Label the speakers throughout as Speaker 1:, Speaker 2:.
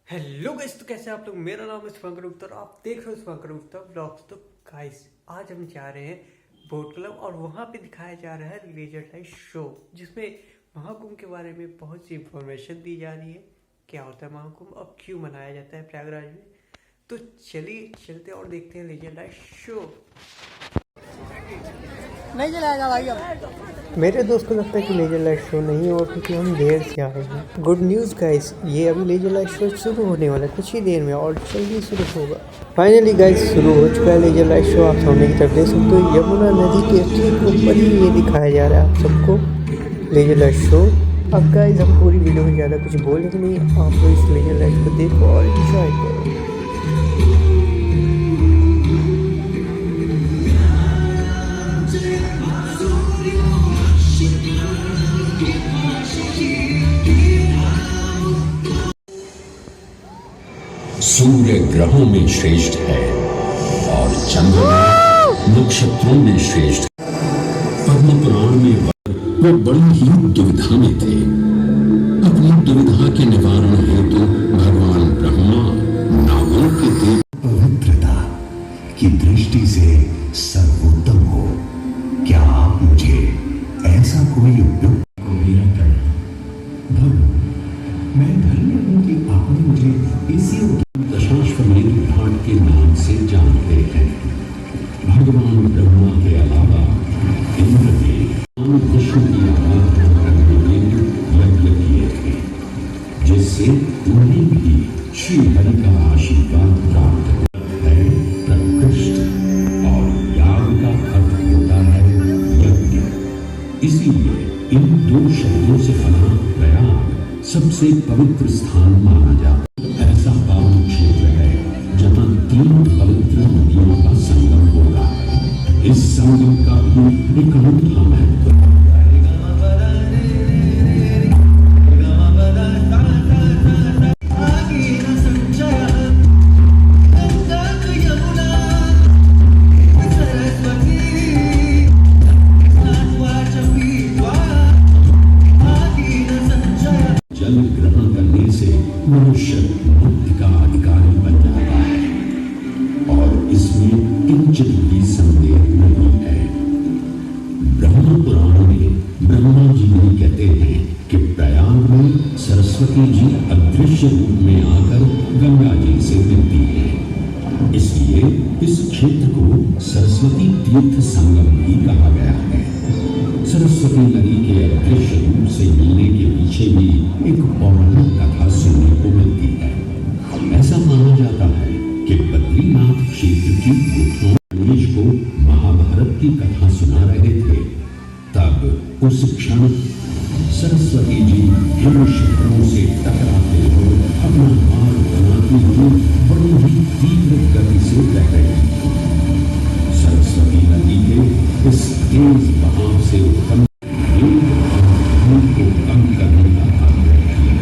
Speaker 1: Hello guys, तो कैसे आप लोग। मेरा नाम है शुभंकर गुप्ता और आप देख रहे हो शुभंकर गुप्ता ब्लॉग्स। तो गाइस, आज हम जा रहे हैं बोट क्लब और वहाँ पे दिखाया जा रहा है लेजर लाइट शो, जिसमें महाकुंभ के बारे में बहुत सी इंफॉर्मेशन दी जा रही है। क्या होता है महाकुंभ और क्यों मनाया जाता है प्रयागराज में। तो चलिए चलते और देखते हैं लेजर लाइट शो।
Speaker 2: नहीं चलाएगा भाई अब।
Speaker 1: मेरे दोस्त को लगता है कि लेजर लाइट शो नहीं होगा क्योंकि हम देर से आए हैं। गुड न्यूज़ गाइस, ये अभी लेजर लाइट शो शुरू होने वाला है कुछ ही देर में और जल्दी शुरू होगा। फाइनली गाइस शुरू हो चुका है लेजर लाइट शो। आप सामने की तरफ देख सकते हो, यमुना नदी के ठीक ऊपर ही ये दिखाया जा रहा है आप सबको लेजर लाइट शो। अब गाइस हम पूरी वीडियो में ज़्यादा कुछ बोलेंगे नहीं, आप लोग इस लेजर लाइट को देखो और इंजॉय करो।
Speaker 3: सूर्य ग्रहों में श्रेष्ठ है और चंद्रमा नक्षत्रों में श्रेष्ठ है। पद्म पुराण में वो बड़ी ही दुविधा में थे। अपनी दुविधा के निवारण हेतु भगवान ब्रह्मा नागों के देव
Speaker 4: पवित्रता की दृष्टि से सर्वोत्तम हो, क्या आप मुझे ऐसा कोई उपयुक्त मेरा करना भगवान, मैं धन्य हूं कि आपने मुझे इसी
Speaker 3: दशाश्वमेध घाट के नाम से जानते हैं। भगवान ब्रह्मा के अलावा इंद्र ने विष्णु की आराधना करने के यज्ञ किए थे, जिससे उन्हें भी श्री हरि का आशीर्वाद प्राप्त है। प्रकृष्ट और याग का अर्थ होता है यज्ञ, इसीलिए इन दो शब्दों से बना प्रयाग सबसे पवित्र स्थान माना जाता है। ऐसा पावन क्षेत्र है जहाँ तीन पवित्र नदियों का संगम होता है। इस संगम का भी एक अनूठा महत्व है। जल ग्रहण करने से मनुष्य मुक्ति का अधिकारी बन जाता है और इसमें किंचित भी संदेह नहीं है। ब्रह्म पुराण में ब्रह्मा जी भी कहते हैं कि प्रयाग में सरस्वती जी अदृश्य रूप में आकर गंगा जी से मिलती है, इसलिए इस क्षेत्र को सरस्वती तीर्थ संगम भी कहा गया है। सरस्वती नदी के अदृश्य रूप से मिलने के पीछे भी एक पौराणिक कथा सुनने को मिलती है। ऐसा माना जाता है कि बद्रीनाथ क्षेत्र की गुफाओं मनीष को महाभारत की कथा सुना रहे थे, तब उस क्षण सरस्वती जी हिम शिखरों से टकराते हुए अपना मार्ग बनाती हुई बड़ी ही तीव्र गति से बह रही थी। सरस्वती नदी के इस तेज बहाव से उत्पन्न को कम करने का आग्रह किया,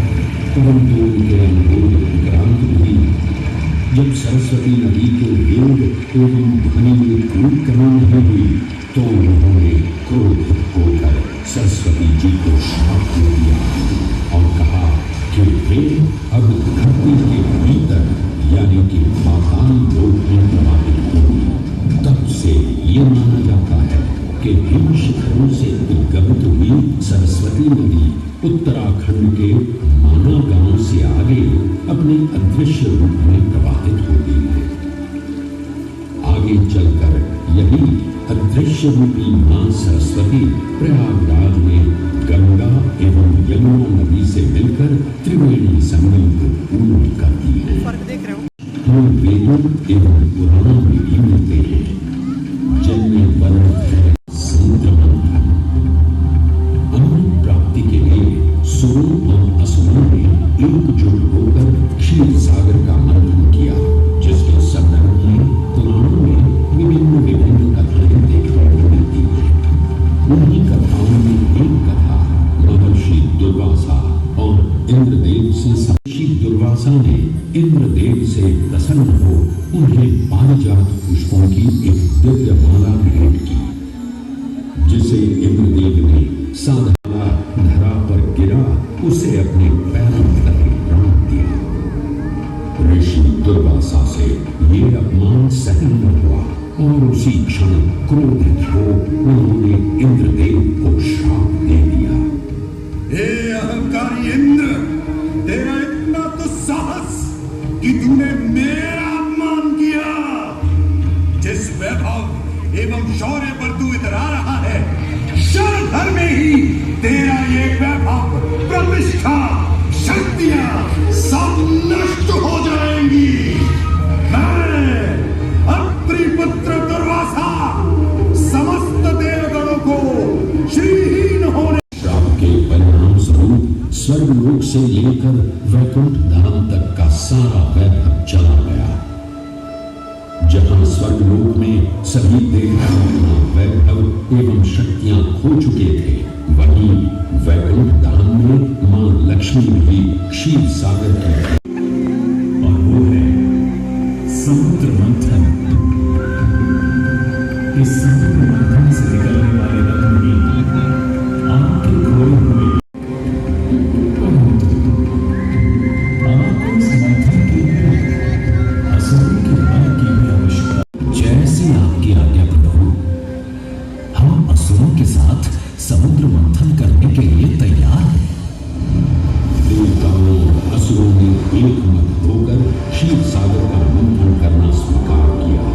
Speaker 3: परंतु उनके अनुरोध विक्रांत हुई। जब सरस्वती नदी को वेग एवं ध्वनि में कूद करनी नहीं हुई तो उन्होंने क्रोधित होकर सरस्वती जी को श्राप दे दिया और कहा कि वे अब धरती के भीतर यानी कि पाताल लोक में प्रवाहित होंगी। तब से ये माना जाता है कि हिम शिखरों से उद्गमित हुई सरस्वती नदी उत्तराखंड के माना गांव से आगे अपने अदृश्य रूप में प्रवाहित होती है। आगे चलकर यही अदृश्य रूपी मां सरस्वती प्रयागराज में गंगा एवं यमुना नदी से मिलकर त्रिवेणी संगम को पूर्ण करती है। हम वेदों एवं पुराणों में भी मिलते हैं, जिनमें वर्णित है समुद्र मंथन। अमृत प्राप्ति के लिए सुरों और असुरों ने एकजुट होकर क्षीर सागर का मंथन किया, जिसके संदर्भ में पुराणों में विभिन्न कथाएं देखने को मिलती हैं। उन्हीं कथाओं में एक कथा महर्षि दुर्वासा और इंद्रदेव से महर्षि दुर्वासा ने इंद्रदेव से प्रसन्न हो उन्हें पारिजात पुष्पों की एक दिव्य माला भेंट की, जिसे इंद्रदेव ने साधा धरा पर गिरा उसे अपने पैरों तले प्राण दिया। दुर्वासा से ये अपमान सहन न हुआ और उसी क्षण क्रोधित हो उन्होंने इंद्रदेव को श्राप दे दिया।
Speaker 4: हे अहंकारी इंद्र, तेरा इतना तो साहस कि तूने मेरा अपमान किया। जिस वैभव एवं शौर्य पर तू इतरा रहा है, क्षण भर में ही तेरा ये वैभव, प्रतिष्ठा, शक्तियां सब नष्ट हो जाएंगी। मैं अत्रि पुत्र दुर्वासा समस्त देवगणों को श्रीहीन होने
Speaker 3: श्राप के परिणाम स्वरूप स्वर्गलोक से लेकर वैकुंठ धाम तक का सारा वैभव चला गया। जहां स्वर्गलोक में सभी देवताओं अपना वैभव एवं शक्तियां खो चुके थे, वहीं वैकुंठ धाम में मां लक्ष्मी भी क्षीर सागर की,
Speaker 5: और वो है समुद्र मंथन। इस समुद्र मंथन से निकलने वाले रत्न ही आपके खोए हुए आपको इस मंथन के लिए असुरों की वध की भी आवश्यकता।
Speaker 3: जैसी आपकी आज्ञा प्रभु,
Speaker 5: हम असुरों के साथ समुद्र मंथन करने के लिए तैयार हैं।
Speaker 3: देवताओं और असुरों ने एक मत होकर क्षीर सागर का मंथन करना स्वीकार किया।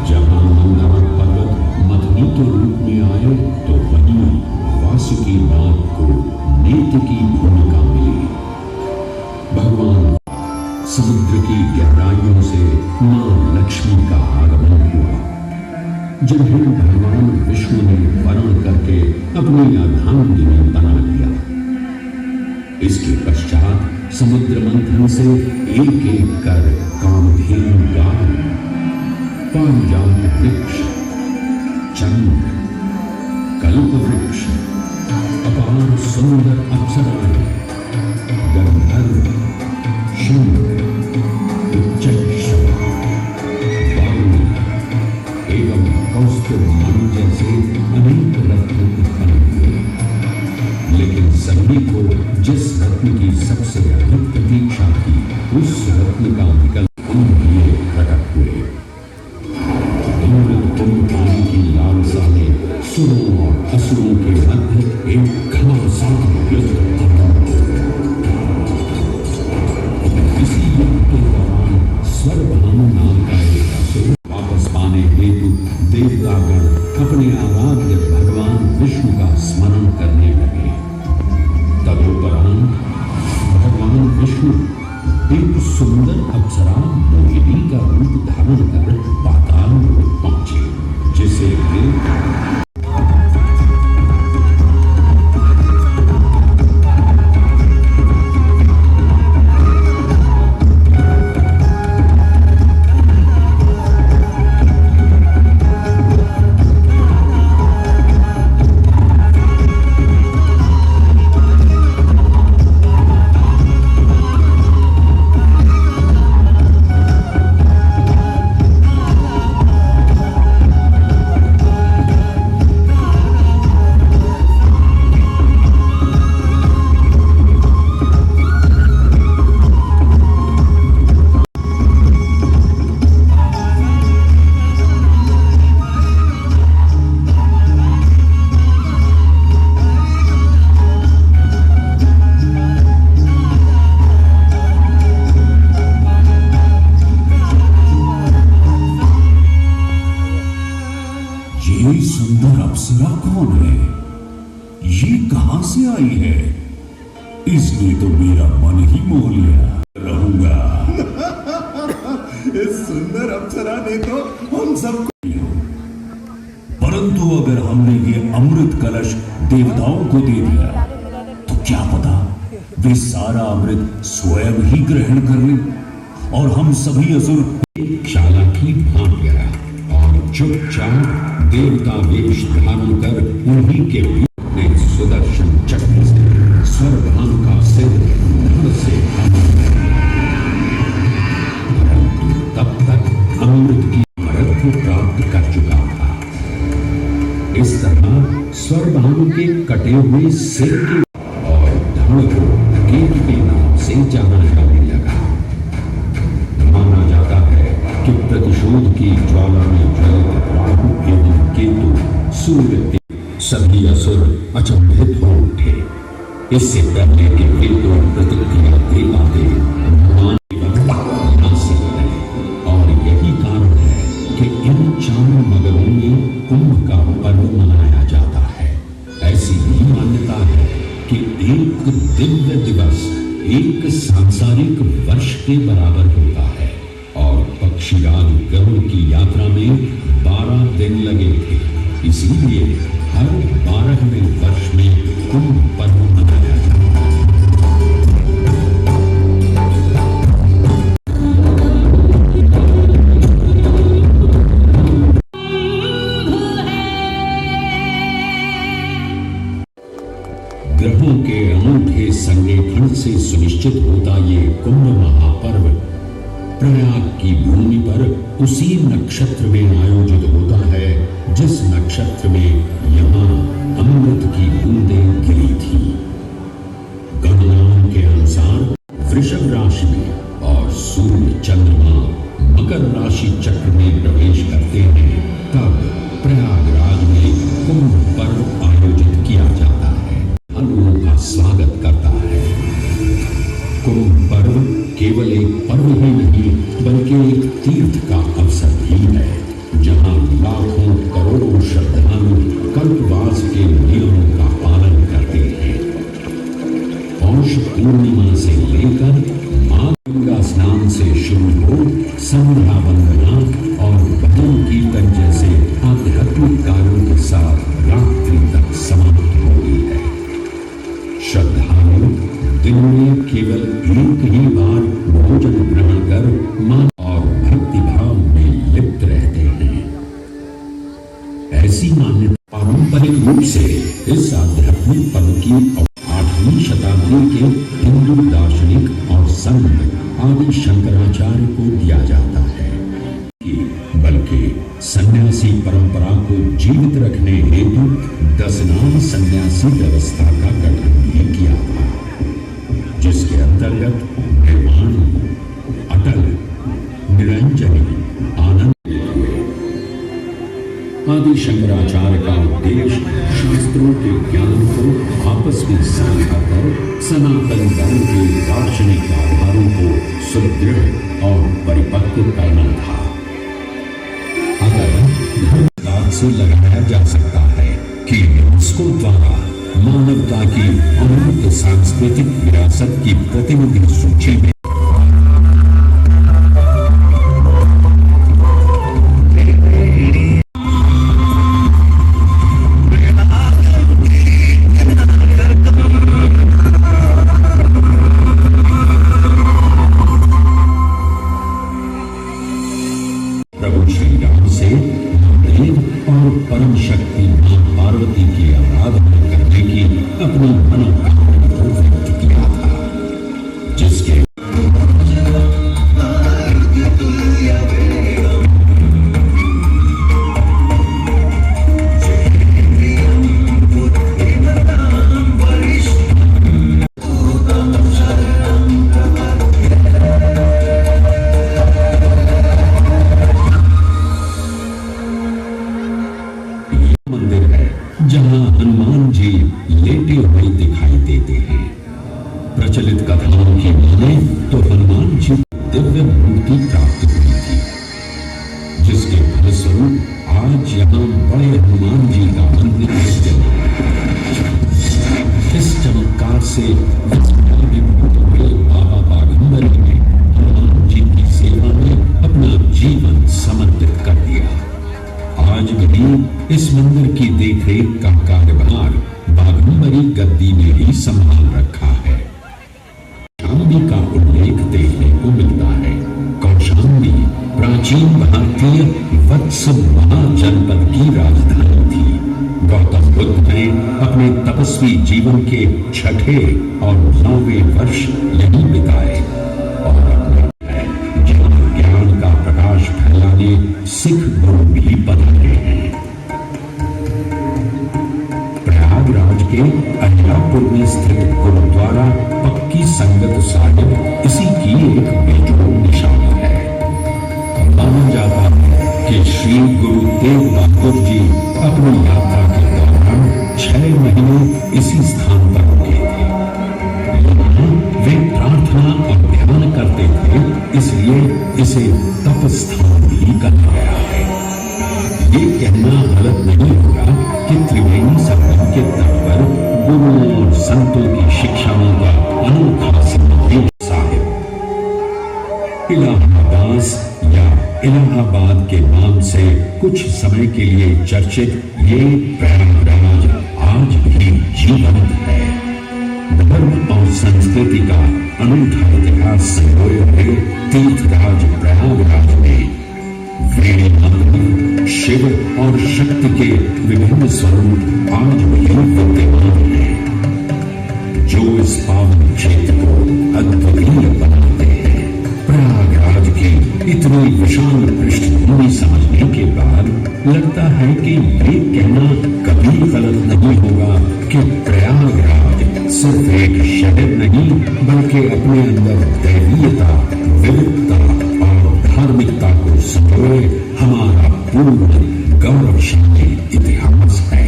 Speaker 3: जहां मंदार पर्वत मथनी के रूप में आए तो वहीं वासुकी नाग को नेत्र की भूमिका मिली। भगवान समुद्र की गहराइयों से मां लक्ष्मी का आगमन हुआ, जिन्हें भगवान विष्णु ने वरण करके अपनी अर्धांगिनी बना लिया। इसके पश्चात समुद्र मंथन से एक एक कर कामधेनु गाय, पारिजात वृक्ष, चंद्र, कल्प वृक्ष, अपार सुंदर अप्सराएं, गंधर्व, शंख, उच्चैश्रव, वारुणी एवं कौस्तुभ मणि जैसे अनेक रत्न उत्पन्न हुए। लेकिन सभी को जिस रत्न की सबसे अधिक प्रतीक्षा थी, उस रत्न का विकल्प उनके लिए प्रकट हुए। अमृत कुंभ पानी की लालसा ने सुरों और असुरों के मध्य एक घमासान युद्ध आरंभ हो गया। इसी युद्ध के दौरान स्वर्गभानु नाम का एक असुर वापस पाने हेतु देवतागण अपने आराध्य भगवान विष्णु का स्मरण करने लगे। तदुपरांत भगवान विष्णु एक सुंदर अप्सरा मोहिनी का रूप धारण कर पाताल लोक पहुंचे, जिसे वे
Speaker 4: ये सुंदर अप्सरा कौन है? ये कहां से आई है? इसने तो मेरा मन ही मोह लिया। रहूंगा। इस सुंदर अप्सरा ने तो हम सबको, परंतु अगर हमने ये अमृत कलश देवताओं को दे दिया तो क्या पता वे सारा अमृत स्वयं ही ग्रहण कर लें और हम सभी असुर
Speaker 3: चालाकी भाग गया और चुपचाप देवता वेश धारण कर उन्हीं के बीच में सुदर्शन चक्र से स्वर्गभानु का सिर धड़ से परंतु तब तक अमृत की अमृत प्राप्त कर चुका था। इस तरह स्वर्गभानु के कटे हुए सिर के और धड़ को केतु के नाम से जाना जाने लगा। माना सूर्य देव सभी असुर अचंभित हो उठे। इससे पहले कि वे कोई प्रतिक्रिया दे पाते भगवान नासिक है, और यही कारण है कि इन चारों नगरों में कुंभ का पर्व मनाया जाता है। ऐसी भी मान्यता है कि एक दिव्य दिवस एक सांसारिक वर्ष के बराबर होता है, और पक्षीराज गरुड़ की यात्रा में 12 दिन लगे थे। इसीलिए हर 12वें वर्ष में कुंभ पर्व मनाया जाता है। ग्रहों के अनूठे संरेखण से सुनिश्चित होता ये कुंभ महापर्व प्रयाग की भूमि पर उसी नक्षत्र में आयोजित होता है जिस नक्षत्र में यहां अमृत की बूंदें गिरी थी। गणनाओं के अनुसार वृषभ राशि में और सूर्य चंद्रमा मकर राशि चक्र में प्रवेश करते हैं, तब प्रयागराज में कुंभ पर्व आयोजित किया जाता है। अनुओं का स्वागत करता है। कुंभ पर्व केवल एक पर्व ही नहीं बल्कि एक तीर्थ का अवसर भी है, जहां लाखों करोड़ों श्रद्धालु कल्पवास के नियमों का पालन करते हैं। पौष पूर्णिमा से लेकर माघ गंगा स्नान से शुरू हो संध्या वंदना और भजन कीर्तन जैसे आध्यात्मिक कार्यों के साथ रात्रि तक समाप्त होती है। श्रद्धालु दिन में केवल एक ही बार भोजन ग्रहण कर मन और भक्ति भाव में लिप्त रहते हैं। ऐसी मान्यता पारंपरिक रूप से इस आध्यात्मिक पर्व की 8वीं शताब्दी के हिंदू दार्शनिक और संत आदि शंकराचार्य को दिया जाता है, बल्कि सन्यासी परंपरा को जीवित रखने हेतु 10 नाम सन्यासी व्यवस्था का गठन भी किया था, जिसके अंतर्गत निर्वाणी, अटल, निरंजनी, आनंद हुए। आदि शंकराचार्य का उद्देश्य शास्त्रों के ज्ञान को आपस में साझा कर सनातन धर्म के दार्शनिक आधारों को सुदृढ़ और परिपक्व करना था। अगर धर्म से लगाया जा सकता है कि यूनेस्को द्वारा मानवता की अमूर्त सांस्कृतिक विरासत की प्रतिनिधि सूची में प्रभु श्री राम से देव और परम शक्ति मां पार्वती की आराधना करने की अपनी मनोकामना को व्यक्त किया था, जिसके मंदिर है जहां हनुमान जी लेटे हुए दिखाई देते हैं। प्रचलित कथाओं की माने तो हनुमान जी दिव्य मुक्ति प्राप्त हुई थी, जिसके फलस्वरूप आज यहाँ बड़े हनुमान जी का मंदिर स्थित है। इस चमत्कार से विमुक्त हुए बाबा बाघंबरी ने हनुमान जी की सेवा में अपना जीवन समर्पित कर दिया। आज भी इस मंदिर की देखरेख का कार्यभार बाघंबरी गद्दी ने ही संभाल रखा है। कौशाम्बी का उल्लेख देखने को मिलता है। कौशाम्बी प्राचीन भारतीय वत्स महाजनपद की राजधानी थी। गौतम बुद्ध ने अपने तपस्वी जीवन के 6ठे और 9वें वर्ष यहीं बिताए और अपने ज्ञान का प्रकाश फैलाने सिख गुरु भी बने हैं। प्रयागराज के अहिलापुर में स्थित गुरुद्वारा पक्की संगत साहिब इसी की एक बेजोड़ निशानी है। माना जाता है कि श्री गुरु तेग बहादुर जी अपनी यात्रा जिसे तपस्थान भी कहा गया है। ये कहना गलत नहीं होगा कि त्रिवेणी संगम के तट पर गुरुओं और संतों की शिक्षाओं का अनोखा संदेश साहिब। इलाहाबाद या इलाहाबाद के नाम से कुछ समय के लिए चर्चित ये प्रयागराज आज भी जीवंत है। धर्म और संस्कृति का अनूठा इतिहास संजोए हुए तीर्थराज प्रयागराज में वेद मंत्र, शिव और शक्ति के विभिन्न स्वरूप आज भी विद्यमान हैं, जो इस पावन क्षेत्र को अद्वितीय बनाते हैं। प्रयागराज की इतनी विशाल पृष्ठभूमि समझने के बाद लगता है कि ये कहना कभी गलत नहीं होगा कि प्रयागराज सिर्फ एक शहर नहीं बल्कि अपने अंदर दैवीयता, विविधता और धार्मिकता को संजोए हमारा पूर्ण गौरवशाली इतिहास है।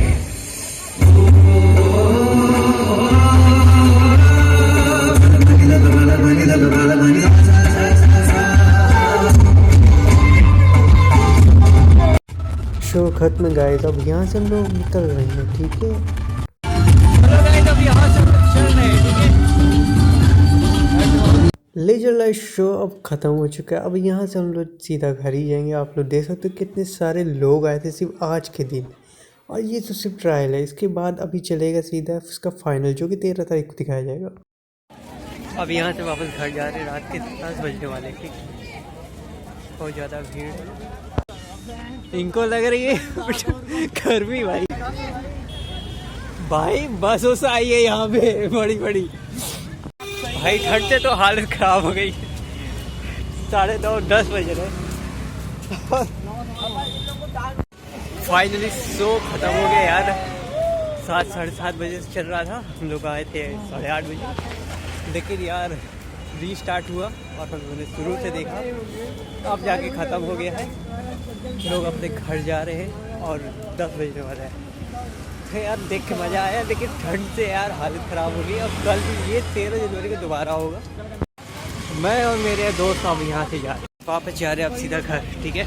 Speaker 1: शो खत्म गाइस, अब यहाँ से हम लोग निकल रहे हैं, ठीक है।
Speaker 2: अब यहाँ से चल रहे हैं, ठीक है।
Speaker 1: लेजर लाइट शो अब ख़त्म हो चुका है। अब यहाँ से हम लोग सीधा घर ही जाएंगे। आप लोग देख सकते हो कितने सारे लोग आए थे सिर्फ आज के दिन, और ये तो सिर्फ ट्रायल है। इसके बाद अभी चलेगा सीधा उसका फाइनल, जो कि 13 तारीख को दिखाया जाएगा। अब यहाँ से वापस घर जा रहे हैं, रात के 10 बजने वाले, ठीक है। बहुत ज़्यादा भीड़ इनको लग रही है गर्मी भाई बस उस आई है यहाँ पे बड़ी बड़ी भाई, ठंड से तो हालत खराब हो गई। 9:30 बज रहे। फाइनली शो खत्म हो गया यार। 7 साढ़े 7 बजे से चल रहा था, हम लोग आए थे 8:30 बजे, लेकिन यार रीस्टार्ट हुआ और हम लोगों ने शुरू से देखा, अब जाके ख़त्म हो गया है। लोग अपने घर जा रहे हैं और 10 बजने वाला है। तो यार देख के मज़ा आया, लेकिन ठंड से यार हालत ख़राब हो गई। अब कल भी ये 13 जनवरी को दोबारा होगा। मैं और मेरे दोस्त अब यहाँ से जा रहे हैं, वापस जा रहे हैं अब सीधा घर, ठीक है।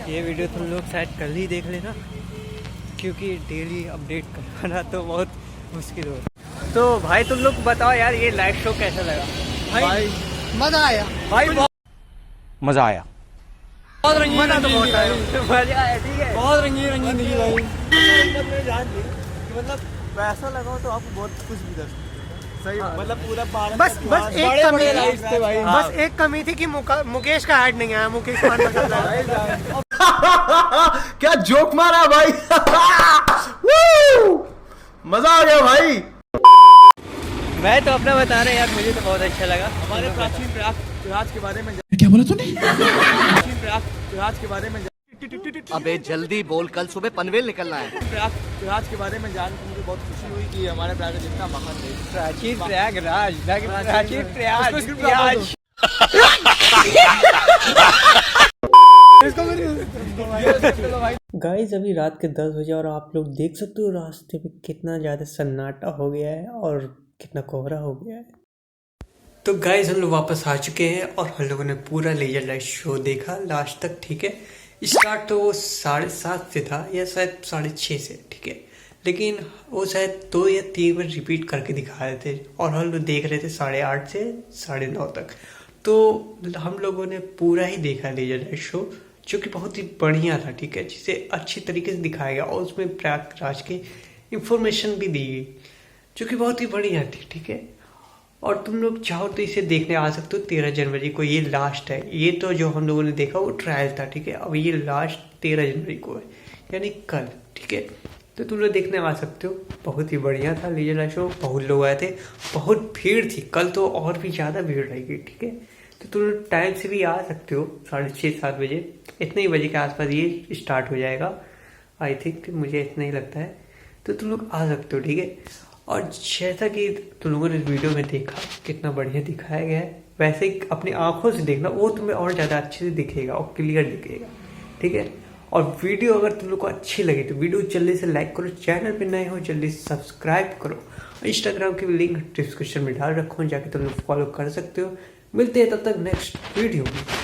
Speaker 1: ये वीडियो तुम लोग शायद कल ही देख लेना, क्योंकि डेली अपडेट करना तो बहुत मुश्किल हो। तो भाई तुम लोग बताओ यार, ये लाइव शो कैसा लगा?
Speaker 2: भाई मजा आया
Speaker 1: भाई
Speaker 6: मजा आया,
Speaker 2: बहुत रंगीन
Speaker 1: मजा तो बहुत आया, मजा आया, ठीक है।
Speaker 2: बहुत रंगीन थी भाई।
Speaker 1: मतलब पैसा लगाओ तो आपको बहुत कुछ भी कर सही, मतलब पूरा
Speaker 2: बस एक कमी
Speaker 1: थे भाई।
Speaker 2: बस एक कमी थी कि मुकेश का ऐड नहीं आया। मुकेश
Speaker 6: क्या जोक मारा भाई। मजा आ गया भाई।
Speaker 1: मैं तो अपना बता रहा यार, मुझे तो बहुत अच्छा लगा।
Speaker 6: हमारे प्राचीन प्रयागराज के बारे में
Speaker 5: क्या बोला तूने?
Speaker 6: प्राचीन प्रयागराज के बारे में
Speaker 7: अबे जल्दी बोल, कल सुबह पनवेल निकलना है।
Speaker 6: प्रयागराज के बारे में जान के मुझे बहुत खुशी हुई कि हमारे प्रयागराज इतना महान है।
Speaker 1: प्राचीन प्रयागराज, प्राचीन प्रयागराज। गाइस अभी रात के 10 बजे और आप लोग देख सकते हो रास्ते में कितना ज़्यादा सन्नाटा हो गया है और कितना कोहरा हो गया है। तो गाइस हम लोग वापस आ चुके हैं और हम लोगों ने पूरा लेजर लाइट शो देखा लास्ट तक, ठीक है। स्टार्ट तो वो 7:30 से था या शायद 6:30 से, ठीक है, लेकिन वो शायद 2 या 3 बार रिपीट करके दिखा रहे थे और हम लोग देख रहे थे 8:30 से 9:30 तक। तो हम लोगों ने पूरा ही देखा लेजर लाइट शो, जो कि बहुत ही बढ़िया था, ठीक है, जिसे अच्छी तरीके से दिखाया गया और उसमें प्रयागराज की इंफॉर्मेशन भी दी गई, जो कि बहुत ही बढ़िया थी, ठीक है। और तुम लोग चाहो तो इसे देखने आ सकते हो 13 जनवरी को। ये लास्ट है, ये तो जो हम लोगों ने देखा वो ट्रायल था, ठीक है। अब ये लास्ट 13 जनवरी को है, यानी कल, ठीक है। तो तुम लोग देखने आ सकते हो, बहुत ही बढ़िया था लेजर लाइट शो। बहुत लोग आए थे, बहुत भीड़ थी, कल तो और भी ज़्यादा भीड़ रहेगी, ठीक है। तो तुम लोग टाइम से भी आ सकते हो, 6:30-7 बजे, इतने ही बजे के आसपास ये स्टार्ट हो जाएगा, आई थिंक, मुझे इतना ही लगता है। तो तुम लोग आ सकते हो, ठीक है। और जैसा कि तुम लोगों ने वीडियो में देखा कितना बढ़िया दिखाया गया है, वैसे ही अपनी आंखों से देखना, वो तुम्हें और ज़्यादा अच्छे से दिखेगा और क्लियर दिखेगा, ठीक है। और वीडियो अगर तुम लोग को अच्छी लगी तो वीडियो जल्दी से लाइक करो, चैनल पे नए हो जल्दी सब्सक्राइब करो। इंस्टाग्राम की लिंक डिस्क्रिप्शन में डाल रखो, जाके तुम लोग फॉलो कर सकते हो। मिलते हैं तब तक नेक्स्ट वीडियो में।